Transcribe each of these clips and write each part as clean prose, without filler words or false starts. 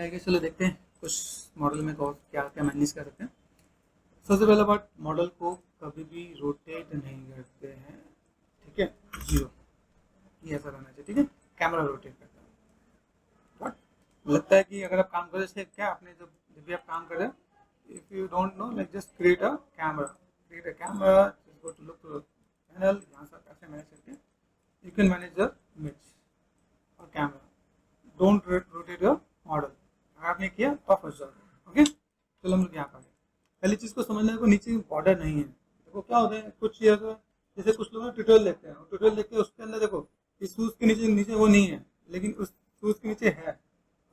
आइए चलो देखते हैं कुछ मॉडल में और क्या क्या मैनेज कर सकते हैं। सबसे पहला बात, मॉडल को कभी भी रोटेट नहीं करते हैं, ठीक है। जीरो, ये ऐसा रहना चाहिए, ठीक है। कैमरा रोटेट करता है, बट लगता है कि अगर आप काम कर रहे हैं क्या, आपने जब भी आप काम कर रहे हैं, if you don't know like just create a camera, go to look to panel, यहाँ से आप ऐसे मैनेज करके you can manage the image और camera. Don't rotate your model, अगर आपने किया तो आप फंस जाओगे। ओके, चलो हम लोग यहाँ पर पहली चीज़ को समझना है, को नीचे बॉर्डर नहीं है। देखो क्या होता है, कुछ चीज़ जैसे कुछ लोग ट्यूटोरियल देखते हैं, ट्यूटोरियल देख के उसके अंदर देखो इस शूज़ के नीचे नीचे वो नहीं है, लेकिन उस शूज़ के नीचे है,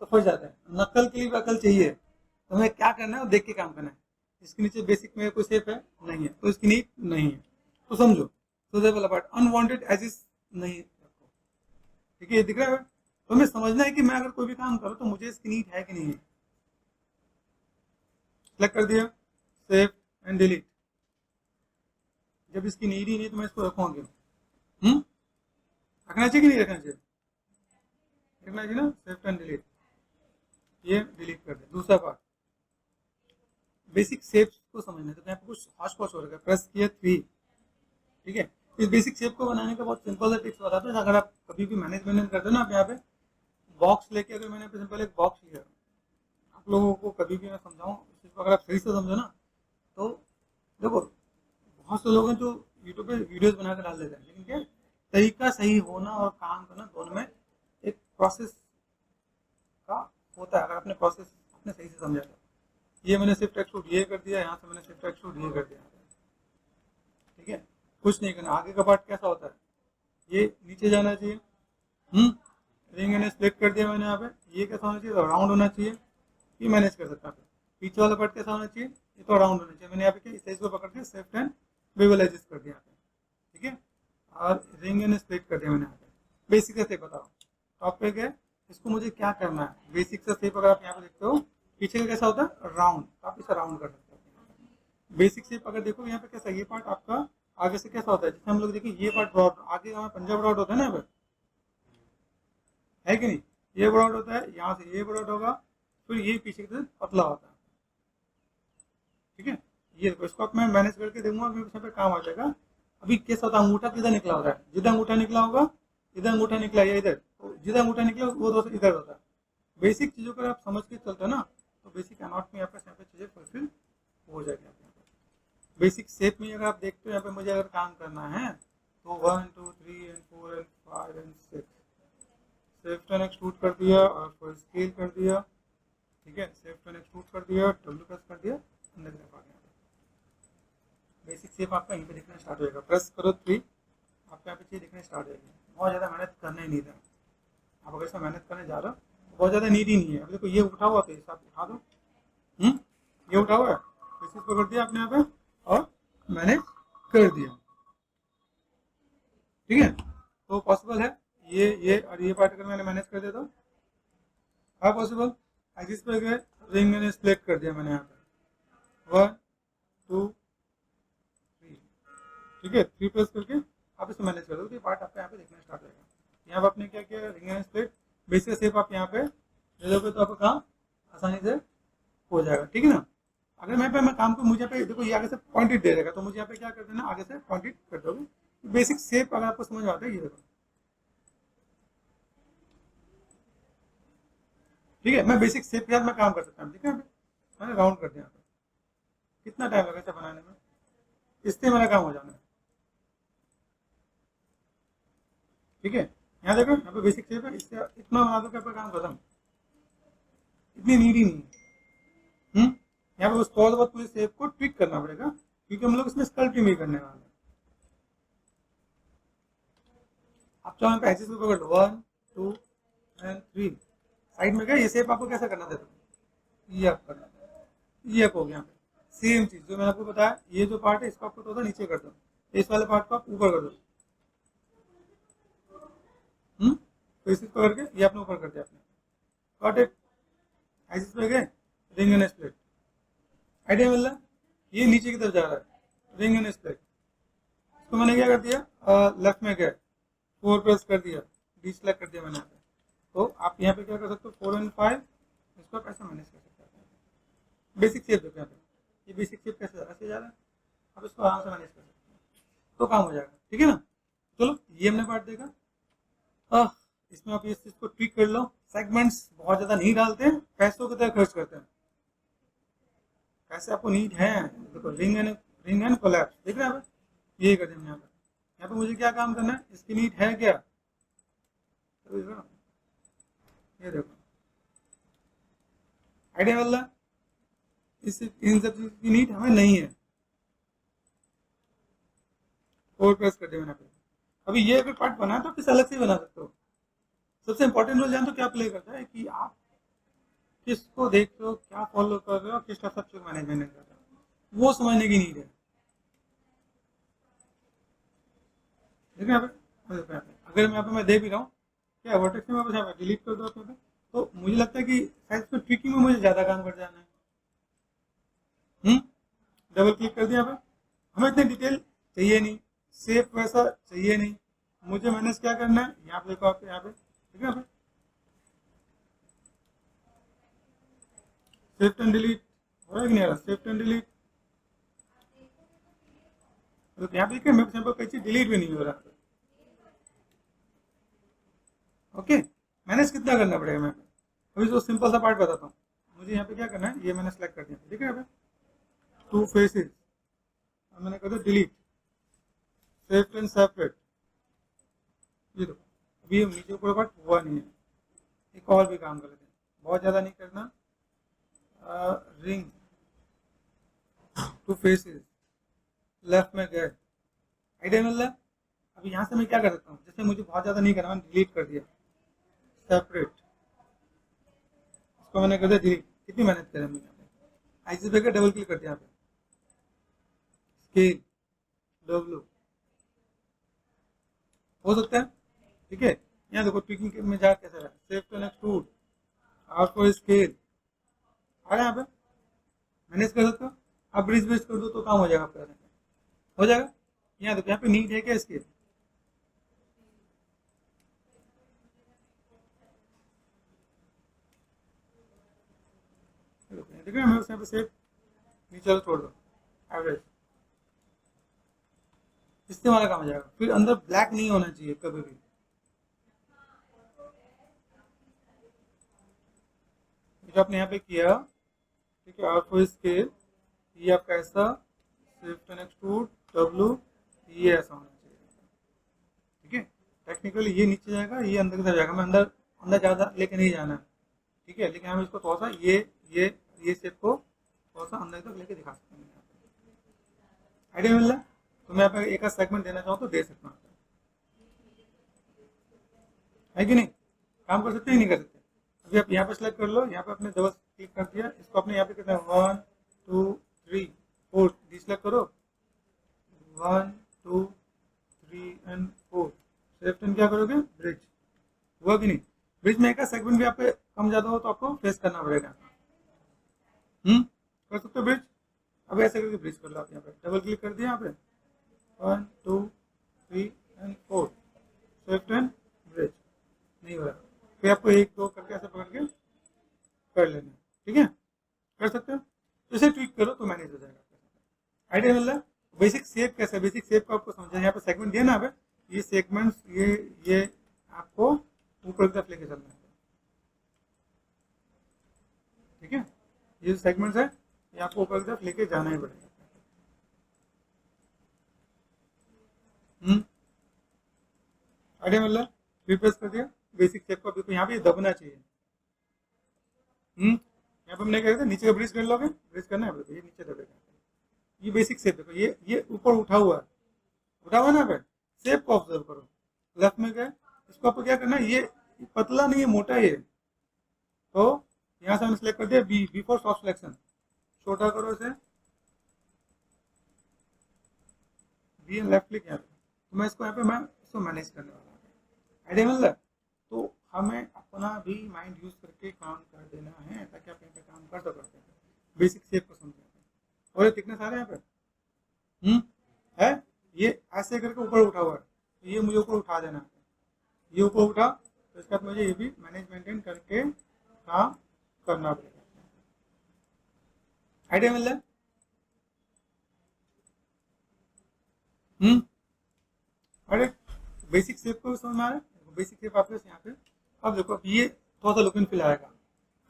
तो फंस जाता है। नकल के लिए भी अकल चाहिए, तो हमें क्या करना है, वो देख के काम करना है। इसके नीचे बेसिक में कोई शेप है नहीं है, तो इसकी नीड नहीं है, तो समझो। तो वाला पार्ट अनवांटेड एज इज नहीं रखो, ठीक है। ये दिख रहा है, तो हमें समझना है कि मैं अगर कोई भी काम करूँ तो मुझे इसकी नीड है कि नहीं है। सेलेक्ट कर दिया, सेव एंड डिलीट। जब इसकी नीड ही नहीं तो मैं इसको रखूंगा क्यों? रखना चाहिए कि नहीं रखना चाहिए? रखना चाहिए ना। सेव एंड डिलीट, ये डिलीट कर दे। दूसरा पार्ट, बेसिक शेप्स को समझना है। तो यहाँ पे कुछ हॉच पॉच हो रहा है, प्रेस किया 3, ठीक है। इस बेसिक शेप को बनाने का बहुत सिंपल सा टिप्स बताते हैं। अगर आप कभी भी मैनेजमेंट करते हो ना, आप यहाँ पे बॉक्स लेके, अगर मैंने सिंपल एक बॉक्स लिया, आप लोगों को कभी भी मैं समझाऊँ इस चीज़ को, अगर आप सही से समझो ना, तो देखो बहुत से लोग हैं जो यूट्यूब पे वीडियोस बना कर डाल देते हैं, लेकिन क्या तरीका सही होना और काम करना दोनों में एक प्रोसेस का होता है। अगर आपने प्रोसेस आपने सही से समझा तो ये मैंने सिर्फ एक्सट्रूड ये कर दिया, यहाँ से मैंने सिर्फ एक्सट्रूड ये कर दिया, ठीक है। कुछ नहीं करना। आगे का पार्ट कैसा होता है, ये नीचे जाना चाहिए। रिंग एंड स्प्लिट कर दिया मैंने यहाँ पे, ये कैसा होना चाहिए, राउंड होना चाहिए, ये मैनेज कर सकता है। पीछे वाला पार्ट कैसा होना चाहिए, ये तो राउंड होना चाहिए। मैंने यहाँ पे क्या इस साइज को पकड़ के सेफ्ट एंड बेवल एडजस्ट कर दिया, ठीक है। और रिंग एंड स्प्लिट कर दिया मैंने यहाँ पे। बेसिक से बताओ, टॉप पे गए, इसको मुझे क्या करना है। बेसिक से शेप अगर आप यहाँ पे देखते हो, पीछे का कैसा होता है, राउंड, तो आप इसे राउंड कर सकते हो। बेसिक शेप अगर देखो यहाँ पे कैसा, ये पार्ट आपका आगे से कैसा होता है, जैसे हम लोग देखिए ये पार्ट ब्रॉड, आगे हमारा पंजाब ब्रॉड होता है ना, है कि नहीं। ये ब्रॉड होता है, यहाँ से ये ब्रॉड होगा, फिर ये पीछे की तरफ पतला होता है, ठीक है। ये इसको मैं मैनेज करके दूंगा, अभी पे काम आ जाएगा। अभी कैसा होता है, अंगूठा किधर निकला होता है, जिधर अंगूठा निकला होगा, इधर अंगूठा निकला या इधर, तो जिधर अंगूठा निकला वो दोस्तों इधर होता है। बेसिक चीजों को आप समझ के चलते हो ना, तो बेसिक अनाउट में यहाँ पे चीजें फुलफिल हो जाएगी। बेसिक शेप में अगर आप देखते हो, यहाँ पे मुझे अगर काम करना है तो 1 2 3 एंड 4 एंड 5 एंड 6 सेफ्ट एंड एक्सट्रूड कर दिया और फिर स्केल कर दिया, ठीक है। सेफ्ट एंड एक्सट्रूड कर दिया, डब्ल्यू प्रेस कर दिया, अंदर की तरफ आ गया। बेसिक शेप आपका यहीं पे दिखना स्टार्ट हो जाएगा। प्रेस करो 3, आपको यहाँ पे चीज़ दिखना स्टार्ट हो जाएगी। बहुत ज़्यादा मेहनत करना ही नहीं था। आप अगर इसमें मेहनत करने जा रहे हो तो बहुत ज़्यादा नीड ही नहीं है। अब देखो ये उठा हुआ, तो इसे आप उठा दो। ये उठा हुआ है, तो इसे पकड़ दिया आपने यहाँ पे और मैनेज कर दिया, ठीक है। तो पॉसिबल है ये और ये पार्ट अगर मैंने मैनेज कर दिया तो हाँ पॉसिबल। एक्सिस पे गए, रिंग मैंने स्प्लिट कर दिया मैंने यहाँ पे 1 2 3, ठीक है। 3 प्रेस करके आप इसे मैनेज कर दो, तो ये पार्ट आपका यहाँ पे देखना स्टार्ट हो जाएगा। यहाँ पे आपने क्या किया, ring and split, basic shape आप यहाँ पे ले लोगे तो आपका काम आसानी से हो जाएगा, ठीक है ना। अगर मैं काम को मुझे पे देखो, ये आगे से पॉइंटेड दे देगा, तो मुझे यहाँ पे क्या कर देना, आगे से पॉइंटेड कर दोगे। बेसिक शेप अगर आपको समझ में आता है, ये देखो, ठीक है। मैं बेसिक शेप के साथ मैं काम कर सकता हूँ, ठीक है। मैंने राउंड कर दिया, कितना टाइम लगा इसे बनाने में, इससे मेरा काम हो जाना है, ठीक है। यहाँ देखो, यहाँ पे बेसिक शेप है, इससे इतना बना दो कि आपका काम खत्म, इतनी नीड ही नहीं है। यहाँ पे बस थोड़ा बहुत पूरी शेप को ट्विक करना पड़ेगा, क्योंकि हम लोग इसमें स्कल्पटिंग भी करने वाले हैं। आप चाहो यहाँ पे एक्सिस पे पकड़ लो, 1 2 एंड 3, साइड में गए, ये शेप आपको कैसा करना था, ये आप करना, ये आप हो गया। सेम चीज जो मैंने आपको बताया, ये जो पार्ट है इसको आपको थोड़ा नीचे कर दो, इस वाले पार्ट को आप ऊपर कर दो। तो इसी पकड़ के ये आपने ऊपर कर दिया, आपने गॉट इट। एक्सिस पे गए, रिंग एंड स्प्लिट, आइडिया मिल रहा है। ये नीचे की तरफ जा रहा है, रिंग एंड स्प्लिट, इसको मैंने क्या कर दिया, लेफ्ट में गए, 4 प्रेस कर दिया, डी सेलेक्ट कर दिया मैंने यहाँ पे। तो आप यहाँ पे क्या कर सकते हो, 4 एंड 5, इसको इसको आप ऐसा मैनेज कर सकते हैं। बेसिक शेप देखो यहाँ पे, ये बेसिक शेप कैसे जा रहा है, ऐसे जा रहा है, आप इसको आराम से मैनेज कर सकते हैं, तो काम हो जाएगा। ठीक है ना। चलो ये हमने पार्ट देखा। इसमें आप इस चीज को ट्विक कर लो। सेगमेंट्स बहुत ज्यादा नहीं डालते हैं, पैसों की तरह खर्च करते हैं। पैसे आपको नीड है, देखो रिंग एंड कोलैप्स देख रहे हैं आप, यही करते हैं यहाँ पे मुझे क्या काम करना है, इसकी नीड है क्या, तो ये देखो आइडिया वाला, इस इन सब चीज की नीड हमें नहीं है, और प्रेस कर दिया मैंने पे। अभी ये अगर पार्ट बना तो किस अलग से बना सकते हो। सबसे इंपॉर्टेंट रोल जान तो क्या प्ले करता है कि आप किसको देख रहे हो, क्या फॉलो कर रहे हो, किसका सब चीज मैनेजमेंट कर रहे हो, वो समझने की नीड है। देखिए यहाँ पे अगर मैं यहाँ पे मैं देख भी रहा हूँ क्या वर्टेक्स में वापस यहाँ पे डिलीट कर दो अपने पे, तो मुझे लगता है कि शायद इसमें ट्रिकिंग में मुझे ज्यादा काम कर जाना है। डबल क्लिक कर दिया यहाँ पे, हमें इतनी डिटेल चाहिए नहीं, सेफ वैसा चाहिए नहीं, मुझे मैनेज क्या करना है, यहाँ पे देखो आप यहाँ पे, ठीक है यहाँ पे सेफ एंड डिलीट हो रहा है कि नहीं आ रहा, सेफ एंड डिलीट, तो यहाँ पे मेरे सैंपल कई चीज डिलीट भी नहीं हो रहा। ओके, मैनेज कितना करना पड़ेगा मैं अभी जो सिंपल सा पार्ट बताता हूँ। मुझे यहाँ पे क्या करना है, ये मैंने सेलेक्ट कर दिया, ठीक है यहाँ पे 2 फेसेस, मैंने कर दिया डिलीट, सेफ एंड सेपरेट, ये देखो अभी नीचे ऊपर पार्ट हुआ नहीं है। एक और भी काम कर लेते हैं, बहुत ज़्यादा नहीं करना, रिंग 2 फेसेस लेफ्ट में गए, आइडिया मिल रहा है। अब यहाँ से मैं क्या कर सकता हूँ, जैसे मुझे बहुत ज़्यादा नहीं करना, मैंने डिलीट कर दिया, सेपरेट, इसको मैंने कर दिया डिलीट, कितनी मेहनत करें हमने यहाँ पे, आईसी पे डबल क्लिक कर दिया यहाँ पे, स्केल डब्ल्यू हो सकता है, ठीक है। यहाँ देखो ट्विकिंग में जा कैसा है, सेफ टू एक्सट्रूड, आपको स्केल आ रहा है यहाँ पे, मैनेज कर सकते हो आप, ब्रिज ब्रिज कर दो तो काम हो जाएगा आपका, हो जाएगा। यहाँ देखो यहाँ पे नीड है क्या इसके, देखो मैं यहाँ पे सेफ नीचे छोड़ दो, एवरेज, इससे हमारा काम हो जाएगा। फिर अंदर ब्लैक नहीं होना चाहिए कभी भी, जो आपने यहाँ पे किया, ठीक है, आपको स्केल ये आपका ऐसा, शिफ्ट एंड एक्सट्रूड डब्ल्यू, ये ऐसा होना चाहिए, ठीक है। टेक्निकली ये नीचे जाएगा, ये अंदर की तरफ जाएगा, मैं अंदर अंदर ज़्यादा लेके नहीं जाना, ठीक है, लेकिन हम इसको थोड़ा सा ये शेप को थोड़ा सा अंदर तक लेके दिखा सकते हैं। आइडिया मिल रहा है, तो मैं यहाँ पे एक सेगमेंट देना चाहूँ तो दे सकता हूँ, है कि नहीं, काम कर सकते हैं नहीं कर सकते। अभी आप यहाँ पे सेलेक्ट कर लो, यहाँ पे आपने डबल क्लिक कर दिया, इसको अपने यहाँ पे कितना 1 2 3 4 डिसेलेक्ट करो, 1 2 3 एंड 4, सेफ एंड क्या करोगे, ब्रिज, हुआ कि नहीं। ब्रिज में एक सेगमेंट भी आप पे कम ज्यादा हो तो आपको फेस करना पड़ेगा, कर सकते हो ब्रिज। अब ऐसे करके ब्रिज कर लो आप, यहाँ पे डबल क्लिक कर दिया, यहाँ पे 1 2 3 एंड 4, सेफ एंड ब्रिज नहीं हो रहा, फिर आपको 1 2 करके ऐसे पकड़ के कर लेना, ठीक है, कर सकते हो। तो इसे ट्विक करो तो मैनेज हो जाएगा। आइडिया मिल रहा है। बेसिक शेप कैसा है, बेसिक शेप को आपको समझा, यहाँ पे सेगमेंट दिया ना, ये सेगमेंट्स ये आपको ऊपर की तरफ लेके चलना है, ठीक है, ये जो सेगमेंट्स है ये आपको ऊपर की तरफ लेके जाना ही पड़ेगा। आइडिया मिल रहा है, रिप्लेस कर दिया बेसिक शेप को, अभी यहाँ पे दबना चाहिए। यहाँ पे हमने क्या कहते नीचे का ब्रिज कर लोगे, ब्रिज करना है ये नीचे दबेगा, ये बेसिक शेप देखो, ये ऊपर उठा हुआ है, उठा हुआ ना पे, शेप को ऑब्जर्व करो, लेफ्ट में गए, इसको आपको क्या करना है, ये पतला नहीं है मोटा है, तो यहाँ से हमने सिलेक्ट कर दिया बी फॉर सॉफ्ट सिलेक्शन, छोटा करो इसे, बी एंड लेफ्ट क्लिक यहाँ पे, तो मैं इसको यहाँ पे मैं इसको मैनेज करने वाला हूँ। आइडिया मिल रहा है। तो हमें अपना भी माइंड यूज करके काम कर देना है ताकि आप यहाँ पे काम कर सकते हैं, बेसिक शेप को समझे। और ये थिकनेस आ रहा है यहाँ पे, है ये ऐसे करके ऊपर उठा हुआ है, तो ये मुझे ऊपर उठा देना है, ये ऊपर उठा, तो इसके बाद मुझे ये भी मैनेज मेंटेन करके काम करना पड़ेगा। आइडिया मिल रहा है? अरे बेसिक शेप को समझ में आ रहा है? बेसिक शेप आपके यहाँ पे, अब देखो, अब ये थोड़ा सा लुक एंड फील आएगा,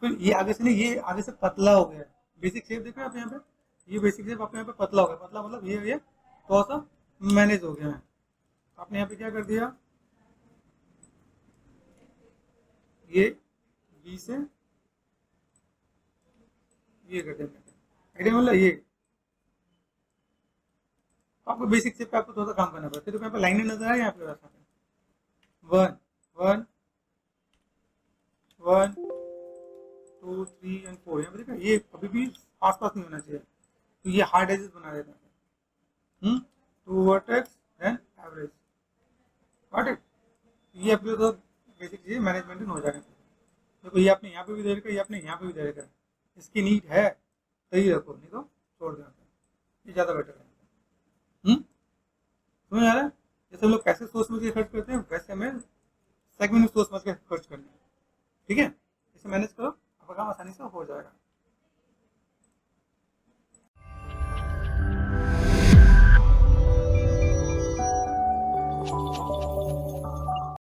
फिर ये आगे से नहीं, ये आगे से पतला हो गया है। बेसिक शेप देखो आप यहाँ पे, ये बेसिक शेप आपके यहाँ पे पतला हो गया, पतला मतलब ये थोड़ा सा मैनेज हो गया है। आपने यहाँ पे क्या कर दिया, ये बी से ये कर दिया। आइडिया मतलब ये आपको बेसिक शेप पे आपको थोड़ा सा काम करना पड़ता है। तो यहाँ पे लाइनें नजर आ रही है आपके पास, वन वन वन 2 3 एंड 4, यहाँ पे देखा, ये कभी भी आसपास नहीं होना चाहिए, तो ये हार्ड एजेस बना देता है। Two vertex then average, got it. ये अपने तो बेसिक चीज़ मैनेजमेंट हो जाएगा। देखो ये आपने यहाँ पे भी दे रखा है, ये आपने यहाँ पे भी दे रखा है, इसकी नीड है सही रखो, नहीं तो छोड़ देना, ये ज़्यादा बेटर है। समझ आ रहा है? जैसे हम लोग पैसे सोच समझ के खर्च करते हैं, वैसे हमें सेगमेंट में सोच समझ के खर्च करना है। ठीक है, इसे मैनेज करो, आपका काम आसानी से हो जाएगा।